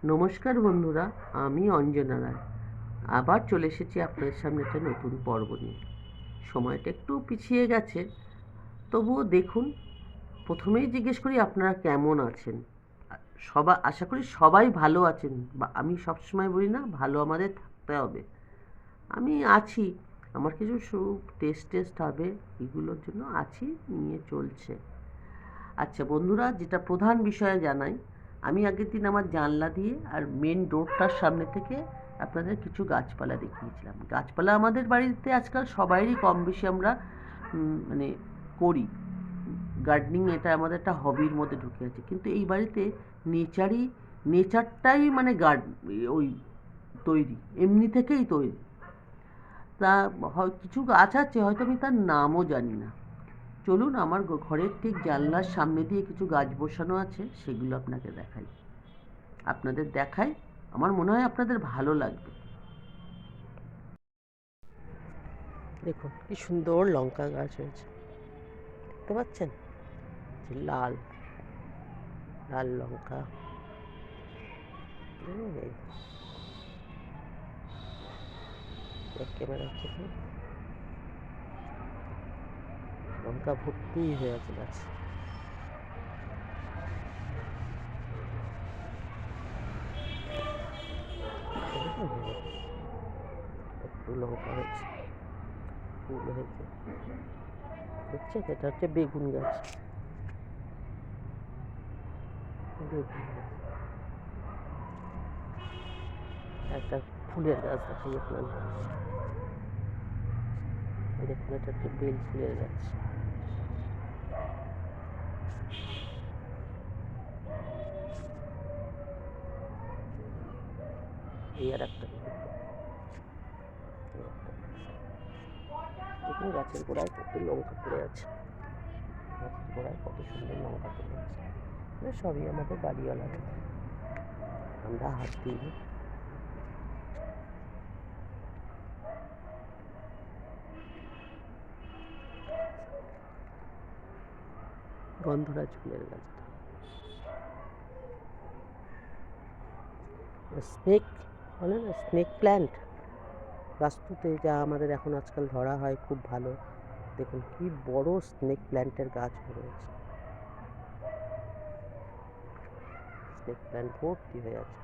নমস্কার বন্ধুরা, আমি অঞ্জনা রায়। আবার চলে এসেছি আপনাদের সামনে একটা নতুন পর্ব নিয়ে। সময়টা একটু পিছিয়ে গেছে, তবুও দেখুন। প্রথমেই জিজ্ঞেস করি, আপনারা কেমন আছেন? আশা করি সবাই ভালো আছেন। বা আমি সবসময় বলি না, ভালো আমাদের থাকতে হবে। আমি আছি। আমার কিছু টেস্ট হবে, এগুলোর জন্য আছি, নিয়ে চলছে। আচ্ছা বন্ধুরা, যেটা প্রধান বিষয়ে জানাই, আমি আগের দিন আমার জানলা দিয়ে আর মেন রোডটার সামনে থেকে আপনাদের কিছু গাছপালা দেখিয়েছিলাম। গাছপালা আমাদের বাড়িতে আজকাল সবাইরই কম বেশি আমরা মানে করি। গার্ডেনিং এটা আমাদের একটা হবির মধ্যে ঢুকে আছে। কিন্তু এই বাড়িতে নেচারটাই মানে ওই তৈরি, এমনি থেকেই তৈরি। তা কিছু গাছ আছে, হয়তো আমি তার নামও জানি না। চলুন, আমার ঘরের ঠিক জানলার সামনে দিয়ে কিছু গাছ বসানো আছে, সেগুলো আপনাদের দেখাই। আমার মনে হয় আপনাদের ভালো লাগবে। দেখুন কি সুন্দর লঙ্কা গাছ হয়েছে, দেখতে পাচ্ছেন? লাল লাল লঙ্কা। ক্যামেরা থেকে লঙ্কা ভর্তি হয়ে আছে গাছ। একটু লঙ্কা হয়েছে, ফুল হয়েছে, দেখছেন? এটা হচ্ছে বেগুন গাছ। একটা ফুলের গাছ দেখাই আপনার। দেখুন, এটা হচ্ছে বেল ফুলের গাছ। এই আর একটা দেখুন, গাছের গোড়ায় কত লঙ্কা পড়ে আছে। গাছের গোড়ায় কত সুন্দর লঙ্কা পড়ে আছে। সবই আমাদের বাড়িওয়ালাদের, আমরা হাত দিই। গন্ধরাজ ফুলের গাছটা, স্নেক বলে না, স্নেক প্ল্যান্ট। বাস্তুতে যা আমাদের এখন আজকাল ধরা হয় খুব ভালো। দেখুন কি বড় স্নেক প্ল্যান্টের গাছ রয়েছে। স্নেক প্ল্যান্ট ভর্তি হয়ে আছে।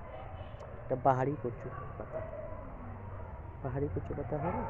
এটা পাহাড়ি কচু পাতা। পাহাড়ি কচু পাতা হয় না,